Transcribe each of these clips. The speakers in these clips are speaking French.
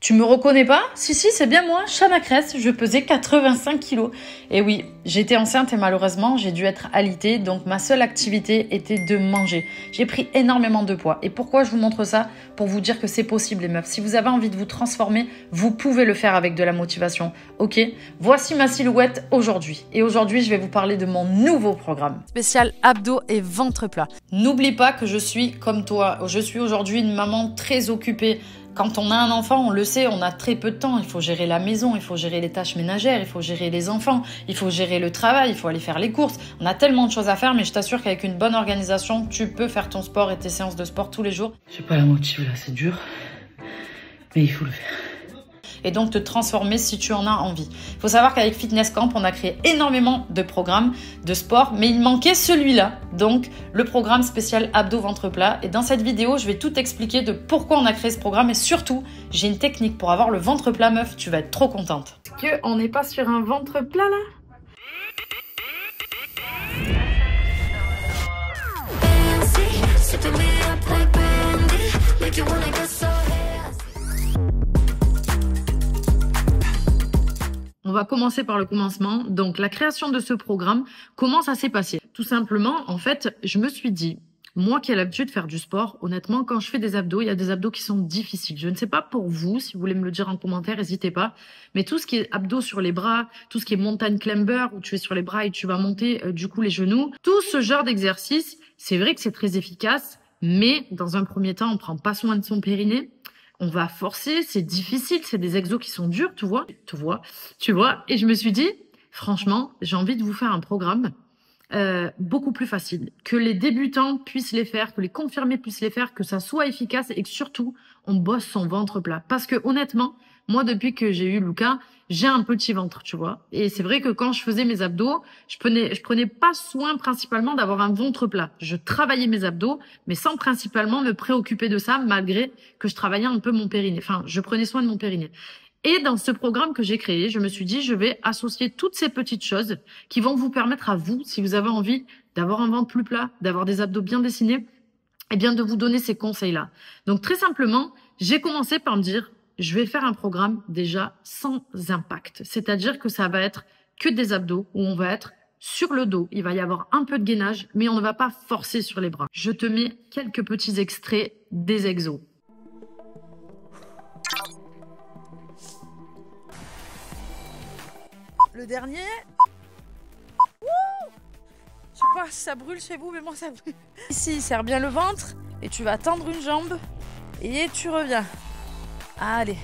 Tu me reconnais pas? Si, c'est bien moi, Chana Cress, je pesais 85 kilos. Et oui, j'étais enceinte et malheureusement, j'ai dû être alitée, donc ma seule activité était de manger. J'ai pris énormément de poids. Et pourquoi je vous montre ça? Pour vous dire que c'est possible, les meufs. Si vous avez envie de vous transformer, vous pouvez le faire avec de la motivation. Ok? Voici ma silhouette aujourd'hui. Et aujourd'hui, je vais vous parler de mon nouveau programme. Spécial abdos et ventre plat. N'oublie pas que je suis comme toi. Je suis aujourd'hui une maman très occupée. Quand on a un enfant, on le sait, on a très peu de temps. Il faut gérer la maison, il faut gérer les tâches ménagères, il faut gérer les enfants, il faut gérer le travail, il faut aller faire les courses. On a tellement de choses à faire, mais je t'assure qu'avec une bonne organisation, tu peux faire ton sport et tes séances de sport tous les jours. J'ai pas la motive là, c'est dur, mais il faut le faire. Et donc te transformer si tu en as envie. Il faut savoir qu'avec Fitness Camp, on a créé énormément de programmes de sport, mais il manquait celui-là, donc le programme spécial abdos ventre plat. Et dans cette vidéo, je vais tout expliquer de pourquoi on a créé ce programme et surtout, j'ai une technique pour avoir le ventre plat, meuf, tu vas être trop contente. Est-ce qu'on n'est pas sur un ventre plat là? On va commencer par le commencement. Donc, la création de ce programme, comment ça s'est passé? Tout simplement, en fait, je me suis dit, moi qui ai l'habitude de faire du sport, honnêtement, quand je fais des abdos, il y a des abdos qui sont difficiles. Je ne sais pas pour vous, si vous voulez me le dire en commentaire, n'hésitez pas. Mais tout ce qui est abdos sur les bras, tout ce qui est mountain climber, où tu es sur les bras et tu vas monter du coup les genoux, tout ce genre d'exercice, c'est vrai que c'est très efficace, mais dans un premier temps, on prend pas soin de son périnée. On va forcer, c'est difficile, c'est des exos qui sont durs, tu vois. Et je me suis dit, franchement, j'ai envie de vous faire un programme beaucoup plus facile, que les débutants puissent les faire, que les confirmés puissent les faire, que ça soit efficace et que surtout, on bosse son ventre plat. Parce que honnêtement, moi, depuis que j'ai eu Lucas, j'ai un petit ventre, tu vois. Et c'est vrai que quand je faisais mes abdos, je prenais pas soin principalement d'avoir un ventre plat. Je travaillais mes abdos, mais sans principalement me préoccuper de ça, malgré que je travaillais un peu mon périnée. Enfin, je prenais soin de mon périnée. Et dans ce programme que j'ai créé, je me suis dit, je vais associer toutes ces petites choses qui vont vous permettre à vous, si vous avez envie d'avoir un ventre plus plat, d'avoir des abdos bien dessinés, eh bien, de vous donner ces conseils-là. Donc, très simplement, j'ai commencé par me dire, je vais faire un programme déjà sans impact. C'est-à-dire que ça va être que des abdos où on va être sur le dos. Il va y avoir un peu de gainage, mais on ne va pas forcer sur les bras. Je te mets quelques petits extraits des exos. Le dernier. Wouh! Je sais pas si ça brûle chez vous, mais moi ça brûle. Ici, serre bien le ventre et tu vas tendre une jambe et tu reviens. Allez.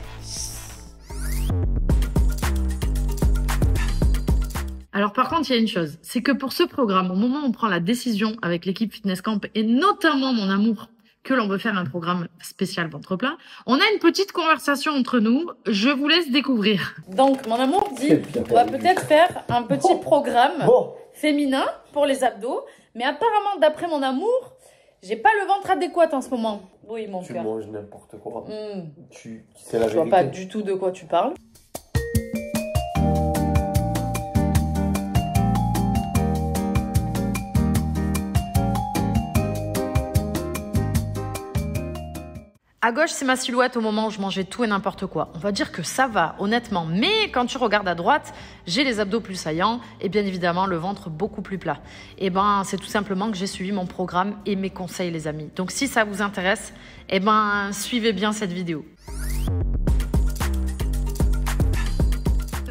Alors par contre, il y a une chose, c'est que pour ce programme, au moment où on prend la décision avec l'équipe Fitness Camp et notamment mon amour que l'on veut faire un programme spécial ventre plat, on a une petite conversation entre nous, je vous laisse découvrir. Donc mon amour dit, on va peut-être faire un petit programme féminin pour les abdos, mais apparemment d'après mon amour, j'ai pas le ventre adéquat en ce moment. Oui, mon cœur. Tu manges n'importe quoi. C'est la vérité. Je vois pas du tout de quoi tu parles. À gauche, c'est ma silhouette au moment où je mangeais tout et n'importe quoi. On va dire que ça va, honnêtement. Mais quand tu regardes à droite, j'ai les abdos plus saillants et bien évidemment le ventre beaucoup plus plat. Et ben, c'est tout simplement que j'ai suivi mon programme et mes conseils, les amis. Donc, si ça vous intéresse, eh ben, suivez bien cette vidéo.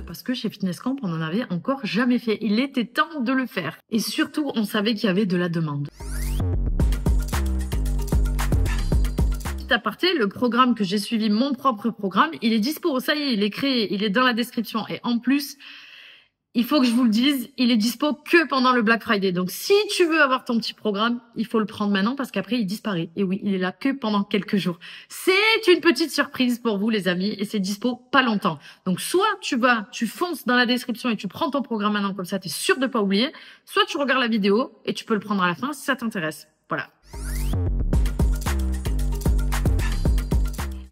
Parce que chez Fitness Camp, on n'en avait encore jamais fait. Il était temps de le faire. Et surtout, on savait qu'il y avait de la demande. Aparté, le programme que j'ai suivi, mon propre programme, il est dispo, ça y est, il est créé, il est dans la description. Et en plus, il faut que je vous le dise, il est dispo que pendant le Black Friday. Donc, si tu veux avoir ton petit programme, il faut le prendre maintenant parce qu'après, il disparaît. Et oui, il est là que pendant quelques jours. C'est une petite surprise pour vous, les amis, et c'est dispo pas longtemps. Donc, soit tu fonces dans la description et tu prends ton programme maintenant, comme ça, t'es sûr de pas oublier. Soit tu regardes la vidéo et tu peux le prendre à la fin si ça t'intéresse. Voilà.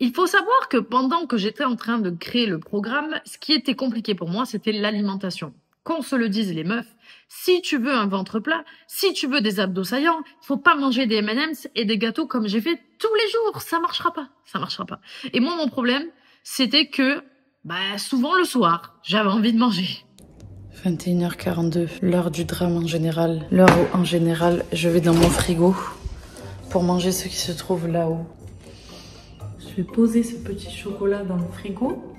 Il faut savoir que pendant que j'étais en train de créer le programme, ce qui était compliqué pour moi, c'était l'alimentation. Qu'on se le dise les meufs, si tu veux un ventre plat, si tu veux des abdos saillants, faut pas manger des M&M's et des gâteaux comme j'ai fait tous les jours. Ça marchera pas, ça marchera pas. Et moi, mon problème, c'était que souvent le soir, j'avais envie de manger. 21h42, l'heure du drame en général. L'heure où, en général, je vais dans mon frigo pour manger ce qui se trouve là-haut. Je vais poser ce petit chocolat dans le frigo.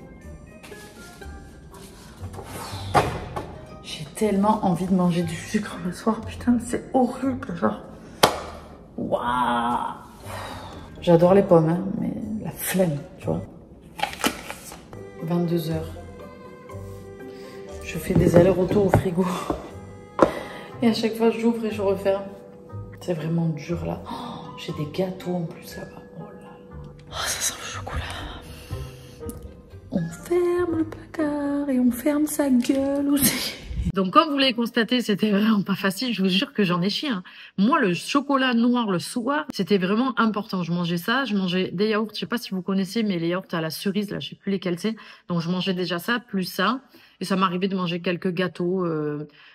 J'ai tellement envie de manger du sucre le soir, putain, c'est horrible, genre. Waouh! J'adore les pommes, hein, mais la flemme, tu vois. 22h. Je fais des allers-retours au frigo. Et à chaque fois, j'ouvre et je referme. C'est vraiment dur, là. Oh, j'ai des gâteaux en plus, là-bas. Oh là là. Oh, ça sent le chocolat. On ferme le placard et on ferme sa gueule aussi. Donc, comme vous l'avez constaté, c'était vraiment pas facile. Je vous jure que j'en ai chié. Hein. Moi, le chocolat noir le soir, c'était vraiment important. Je mangeais ça, je mangeais des yaourts. Je sais pas si vous connaissez, mais les yaourts à la cerise, là, je sais plus lesquels c'est. Donc, je mangeais déjà ça, plus ça. Et ça m'arrivait de manger quelques gâteaux.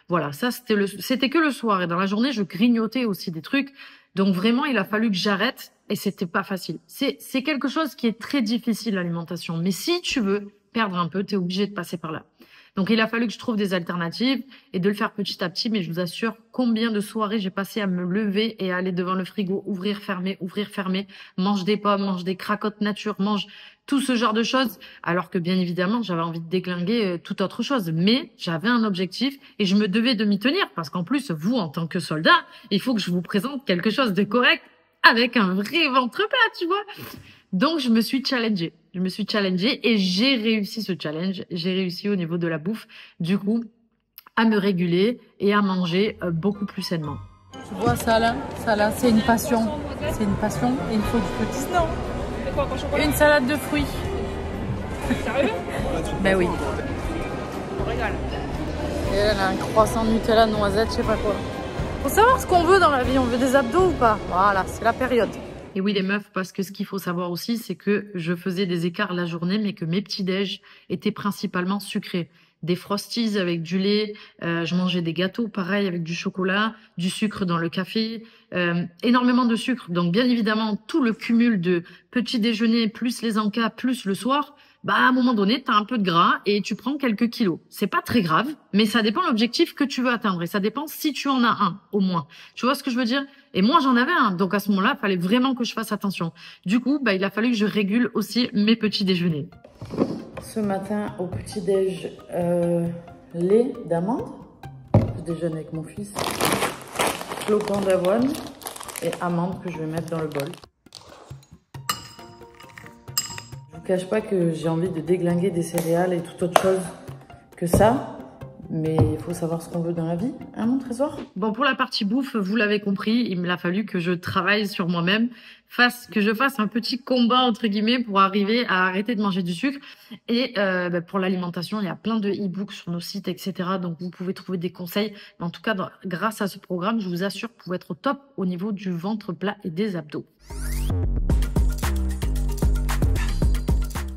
Voilà, ça, c'était que le soir. Et dans la journée, je grignotais aussi des trucs. Donc, vraiment, il a fallu que j'arrête. Et c'était pas facile. C'est quelque chose qui est très difficile, l'alimentation. Mais si tu veux perdre un peu, tu es obligé de passer par là. Donc, il a fallu que je trouve des alternatives et de le faire petit à petit. Mais je vous assure combien de soirées j'ai passé à me lever et à aller devant le frigo, ouvrir, fermer, mange des pommes, mange des cracottes nature, mange tout ce genre de choses. Alors que bien évidemment, j'avais envie de déglinguer toute autre chose. Mais j'avais un objectif et je me devais de m'y tenir. Parce qu'en plus, vous, en tant que soldat, il faut que je vous présente quelque chose de correct avec un vrai ventre plat, tu vois. Donc, je me suis challengée. Et j'ai réussi ce challenge. J'ai réussi au niveau de la bouffe, du coup, à me réguler et à manger beaucoup plus sainement. Tu vois ça là, c'est une passion. C'est une passion et il faut que je te dise non. C'est quoi, ton chocolat? Une salade de fruits. Sérieux? Ben oui. On régale. Et elle a un croissant Nutella, noisette, je sais pas quoi. Faut savoir ce qu'on veut dans la vie. On veut des abdos ou pas? Voilà, c'est la période. Et oui, les meufs, parce que ce qu'il faut savoir aussi, c'est que je faisais des écarts la journée, mais que mes petits-déj étaient principalement sucrés. Des frosties avec du lait, je mangeais des gâteaux, pareil, avec du chocolat, du sucre dans le café, énormément de sucre. Donc, bien évidemment, tout le cumul de petit déjeuner, plus les encas, plus le soir, à un moment donné, tu as un peu de gras et tu prends quelques kilos. C'est pas très grave, mais ça dépend de l'objectif que tu veux atteindre et ça dépend si tu en as un, au moins. Tu vois ce que je veux dire? Et moi, j'en avais un. Donc, à ce moment-là, il fallait vraiment que je fasse attention. Du coup, il a fallu que je régule aussi mes petits déjeuners. Ce matin, au petit-déj, lait d'amande. Je déjeune avec mon fils. Flocons d'avoine et amandes que je vais mettre dans le bol. Je vous cache pas que j'ai envie de déglinguer des céréales et toute autre chose que ça. Mais il faut savoir ce qu'on veut dans la vie, hein, mon trésor? Bon, pour la partie bouffe, vous l'avez compris, il m'a fallu que je travaille sur moi-même, que je fasse un petit combat, entre guillemets, pour arriver à arrêter de manger du sucre. Et pour l'alimentation, il y a plein de e-books sur nos sites, etc. Donc, vous pouvez trouver des conseils. Mais en tout cas, grâce à ce programme, je vous assure que vous pouvez être au top au niveau du ventre plat et des abdos.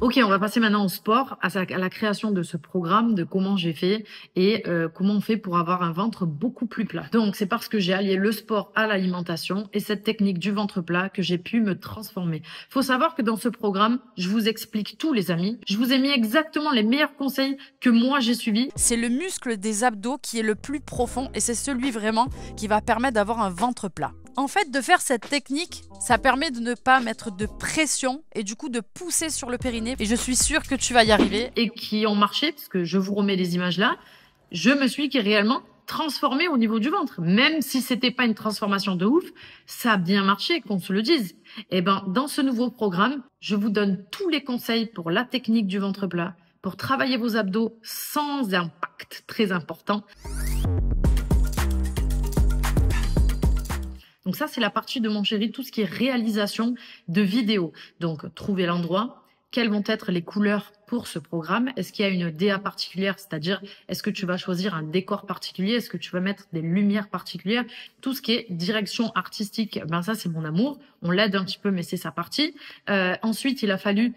Ok, on va passer maintenant au sport, à la création de ce programme, de comment j'ai fait et comment on fait pour avoir un ventre beaucoup plus plat. Donc, c'est parce que j'ai allié le sport à l'alimentation et cette technique du ventre plat que j'ai pu me transformer. Faut savoir que dans ce programme, je vous explique tout, les amis. Je vous ai mis exactement les meilleurs conseils que moi j'ai suivis. C'est le muscle des abdos qui est le plus profond et c'est celui vraiment qui va permettre d'avoir un ventre plat. En fait, de faire cette technique, ça permet de ne pas mettre de pression et du coup de pousser sur le périnée. Et je suis sûre que tu vas y arriver. Et qui ont marché, parce que je vous remets les images là, je me suis réellement transformée au niveau du ventre. Même si c'était pas une transformation de ouf, ça a bien marché, qu'on se le dise. Et dans ce nouveau programme, je vous donne tous les conseils pour la technique du ventre plat, pour travailler vos abdos sans impact très important. Donc ça, c'est la partie de mon chéri, tout ce qui est réalisation de vidéos. Donc, trouver l'endroit, quelles vont être les couleurs pour ce programme. Est-ce qu'il y a une DA particulière, c'est-à-dire est-ce que tu vas choisir un décor particulier, est-ce que tu vas mettre des lumières particulières, tout ce qui est direction artistique, ça c'est mon amour. On l'aide un petit peu, mais c'est sa partie. Ensuite, il a fallu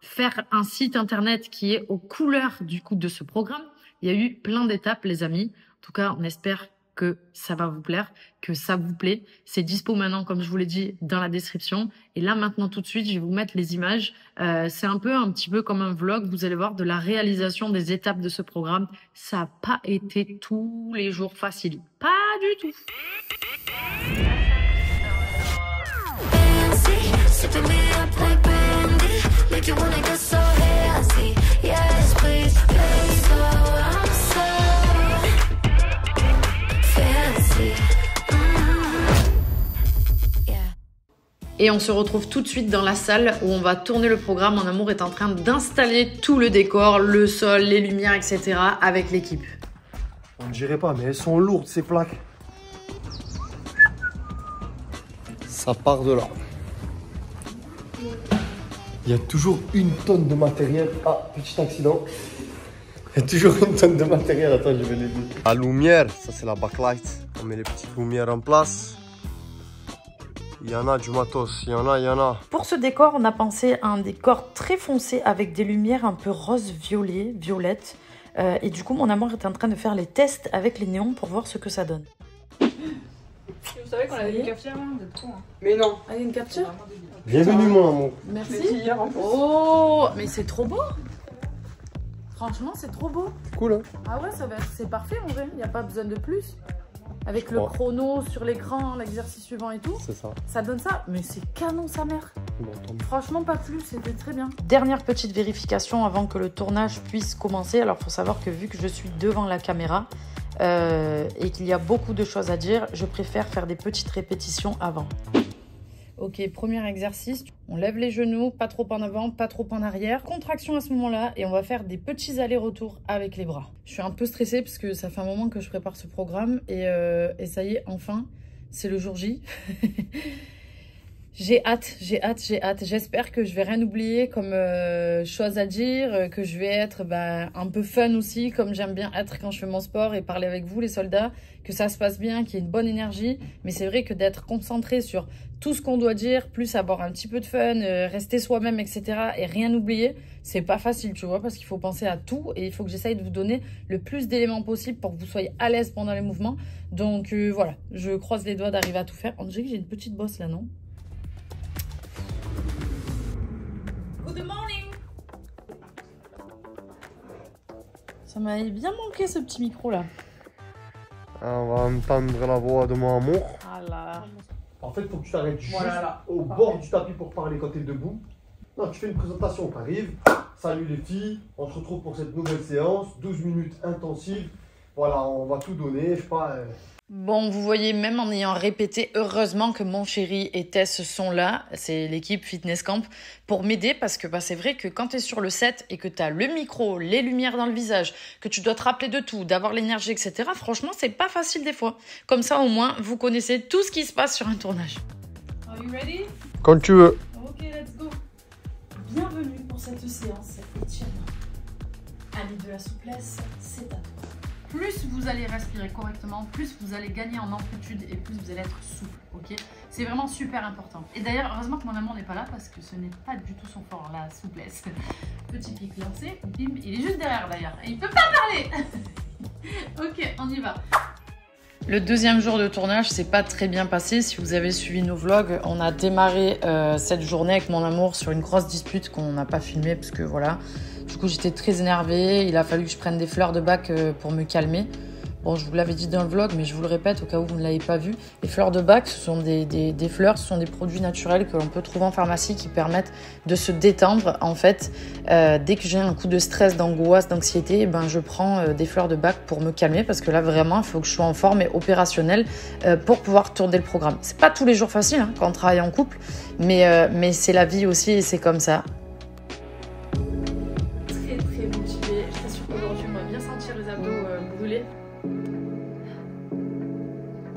faire un site internet qui est aux couleurs du coup de ce programme. Il y a eu plein d'étapes, les amis. En tout cas, on espère que ça va vous plaire, que ça vous plaît. C'est dispo maintenant, comme je vous l'ai dit, dans la description. Et là, maintenant, tout de suite, je vais vous mettre les images. C'est un petit peu comme un vlog. Vous allez voir de la réalisation des étapes de ce programme. Ça n'a pas été tous les jours facile. Pas du tout. Et on se retrouve tout de suite dans la salle où on va tourner le programme. Mon amour est en train d'installer tout le décor, le sol, les lumières, etc. avec l'équipe. On ne dirait pas, mais elles sont lourdes ces plaques. Ça part de là. Il y a toujours une tonne de matériel. Ah, petit accident. Il y a toujours une tonne de matériel. Attends, je vais l'aider. La lumière, ça c'est la backlight. On met les petites lumières en place. Il y en a du matos, il y en a. Pour ce décor, on a pensé à un décor très foncé avec des lumières un peu rose-violet, violette. Et du coup, mon amour est en train de faire les tests avec les néons pour voir ce que ça donne. Vous savez qu'on avait une cafetière là, vous êtes trop. Mais non. Ah, il y a une capture? Bienvenue mon amour. Merci. Oh, mais c'est trop beau. Franchement, c'est trop beau. Cool hein. Ah ouais, c'est parfait en vrai. Il n'y a pas besoin de plus. Avec le chrono sur l'écran, l'exercice suivant et tout. C'est ça. Ça donne ça. Mais c'est canon sa mère. Bon, franchement, pas plus. C'était très bien. Dernière petite vérification avant que le tournage puisse commencer. Alors, il faut savoir que vu que je suis devant la caméra et qu'il y a beaucoup de choses à dire, je préfère faire des petites répétitions avant. Ok, premier exercice. On lève les genoux, pas trop en avant, pas trop en arrière. Contraction à ce moment-là et on va faire des petits allers-retours avec les bras. Je suis un peu stressée parce que ça fait un moment que je prépare ce programme et ça y est, enfin, c'est le jour J. J'ai hâte. J'espère que je vais rien oublier comme chose à dire, que je vais être un peu fun aussi, comme j'aime bien être quand je fais mon sport et parler avec vous les soldats, que ça se passe bien, qu'il y ait une bonne énergie. Mais c'est vrai que d'être concentré sur tout ce qu'on doit dire, plus avoir un petit peu de fun, rester soi-même, etc. et rien oublier, c'est pas facile, tu vois, parce qu'il faut penser à tout et il faut que j'essaye de vous donner le plus d'éléments possible pour que vous soyez à l'aise pendant les mouvements. Donc voilà, je croise les doigts d'arriver à tout faire. On dirait que j'ai une petite bosse là, non ? Good morning. Ça m'avait bien manqué ce petit micro là. On va entendre la voix de mon amour. Ah là. En fait, il faut que tu t'arrêtes juste au bord du tapis pour parler quand tu es debout. Non, tu fais une présentation, tu arrives. Salut les filles, on se retrouve pour cette nouvelle séance. 12 minutes intensives. Voilà, on va tout donner, je sais pas. Bon, vous voyez, même en ayant répété, heureusement que mon chéri et Tess sont là, c'est l'équipe Fitness Camp, pour m'aider parce que c'est vrai que quand tu es sur le set et que tu as le micro, les lumières dans le visage, que tu dois te rappeler de tout, d'avoir l'énergie, etc., franchement, c'est pas facile des fois. Comme ça, au moins, vous connaissez tout ce qui se passe sur un tournage. Are you ready? Quand tu veux. Ok, let's go. Bienvenue pour cette séance étirement. Allez, de la souplesse, c'est à toi. Plus vous allez respirer correctement, plus vous allez gagner en amplitude et plus vous allez être souple, ok? C'est vraiment super important. Et d'ailleurs, heureusement que mon amour n'est pas là parce que ce n'est pas du tout son fort, la souplesse. Petit pic lancé, bim, il est juste derrière d'ailleurs. Et il peut pas parler. Ok, on y va. Le deuxième jour de tournage s'est pas très bien passé. Si vous avez suivi nos vlogs, on a démarré cette journée avec mon amour sur une grosse dispute qu'on n'a pas filmée parce que voilà. Du coup, j'étais très énervée. Il a fallu que je prenne des fleurs de bac pour me calmer. Bon, je vous l'avais dit dans le vlog, mais je vous le répète au cas où vous ne l'avez pas vu. Les fleurs de bac, ce sont des fleurs, ce sont des produits naturels que l'on peut trouver en pharmacie qui permettent de se détendre. En fait, dès que j'ai un coup de stress, d'angoisse, d'anxiété, je prends des fleurs de bac pour me calmer parce que là, vraiment, il faut que je sois en forme et opérationnelle pour pouvoir tourner le programme. C'est pas tous les jours facile hein, quand on travaille en couple, mais c'est la vie aussi et c'est comme ça. Très motivée. Je t'assure qu'aujourd'hui, on va bien sentir les abdos brûlés.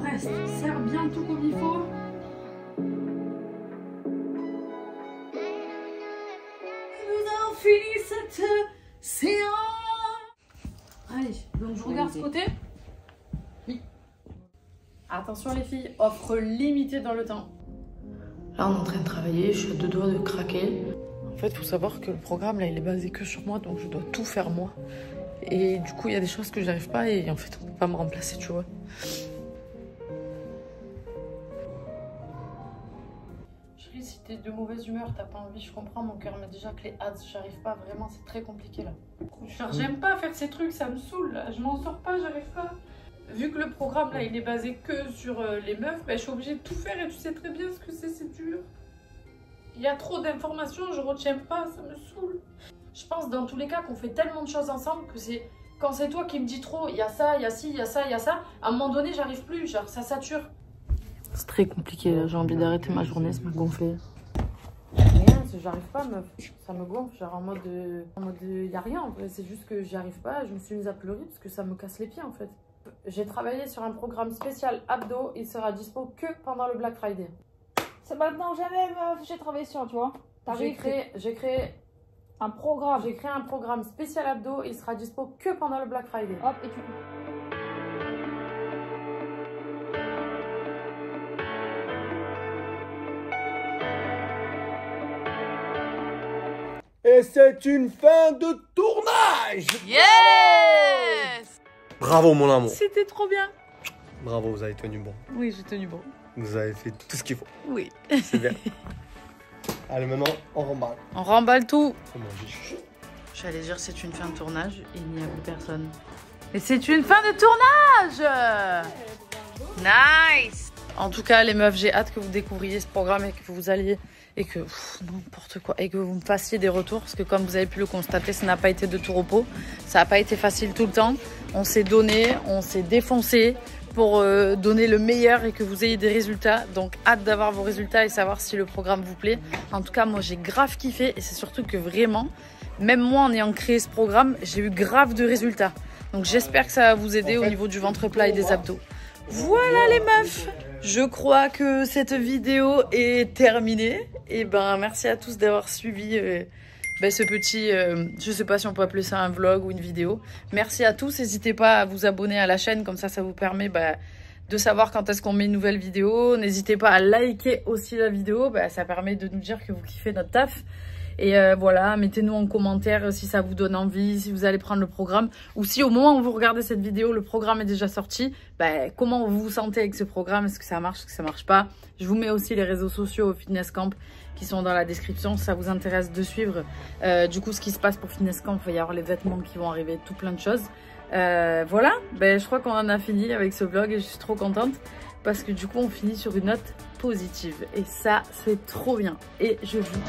Reste, serre bien tout comme il faut. Nous avons fini cette séance. Allez, donc je regarde ce côté. Oui. Attention les filles, offre limitée dans le temps. Là, on est en train de travailler, je suis à deux doigts de craquer. En fait, il faut savoir que le programme, là, il est basé que sur moi, donc je dois tout faire moi. Et du coup, il y a des choses que je n'arrive pas et en fait, on ne peut pas me remplacer, tu vois. t'es de mauvaise humeur, t'as pas envie, je comprends mon cœur, mais déjà que les ads, j'arrive pas, vraiment, c'est très compliqué là. Genre, j'aime pas faire ces trucs, ça me saoule là, je m'en sors pas, j'arrive pas. Vu que le programme là, il est basé que sur les meufs, ben, je suis obligée de tout faire et tu sais très bien ce que c'est dur. Il y a trop d'informations, je retiens pas, ça me saoule. Je pense dans tous les cas qu'on fait tellement de choses ensemble que c'est... Quand c'est toi qui me dis trop, il y a ça, il y a ci, il y a ça, il y a ça, à un moment donné, j'arrive plus, genre ça sature. C'est très compliqué là, j'ai envie d'arrêter ma journée, ça m'a gonflé. Rien, j'arrive pas meuf, ça me gonfle, genre en mode y a rien en fait, c'est juste que j'y arrive pas, je me suis mise à pleurer parce que ça me casse les pieds en fait. J'ai travaillé sur un programme spécial abdos, il sera dispo que pendant le Black Friday. C'est maintenant jamais, meuf, j'ai travaillé sur, tu vois. J'ai créé un programme. J'ai créé un programme spécial abdos, il sera dispo que pendant le Black Friday. Hop, et tu... Et c'est une fin de tournage. Yes! Bravo mon amour. C'était trop bien. Bravo, vous avez tenu bon. Oui, j'ai tenu bon. Vous avez fait tout ce qu'il faut. Oui. C'est bien. Allez, maintenant, on remballe. On remballe tout. Faut manger. J'allais dire c'est une fin de tournage et il n'y a plus personne. Et c'est une fin de tournage. Nice. En tout cas, les meufs, j'ai hâte que vous découvriez ce programme et que vous alliez... Et que, n'importe quoi, et que vous me fassiez des retours. Parce que comme vous avez pu le constater, ça n'a pas été de tout repos. Ça n'a pas été facile tout le temps. On s'est donné, on s'est défoncé pour donner le meilleur et que vous ayez des résultats. Donc hâte d'avoir vos résultats et savoir si le programme vous plaît. En tout cas, moi j'ai grave kiffé. Et c'est surtout que vraiment, même moi en ayant créé ce programme, j'ai eu grave de résultats. Donc j'espère que ça va vous aider au niveau du ventre plat et des abdos. Voilà les meufs, je crois que cette vidéo est terminée. Et ben merci à tous d'avoir suivi ce petit, je sais pas si on peut appeler ça un vlog ou une vidéo. Merci à tous, n'hésitez pas à vous abonner à la chaîne, comme ça vous permet de savoir quand est-ce qu'on met une nouvelle vidéo. N'hésitez pas à liker aussi la vidéo, ça permet de nous dire que vous kiffez notre taf. Et voilà, mettez-nous en commentaire si ça vous donne envie, si vous allez prendre le programme. Ou si au moment où vous regardez cette vidéo, le programme est déjà sorti, comment vous vous sentez avec ce programme? Est-ce que ça marche, est-ce que ça marche pas? Je vous mets aussi les réseaux sociaux au Fitness Camp qui sont dans la description si ça vous intéresse de suivre. Du coup, ce qui se passe pour Fitness Camp, il va y avoir les vêtements qui vont arriver, tout plein de choses. Voilà, je crois qu'on en a fini avec ce vlog et je suis trop contente. Parce que du coup, on finit sur une note positive. Et ça, c'est trop bien. Et je vous...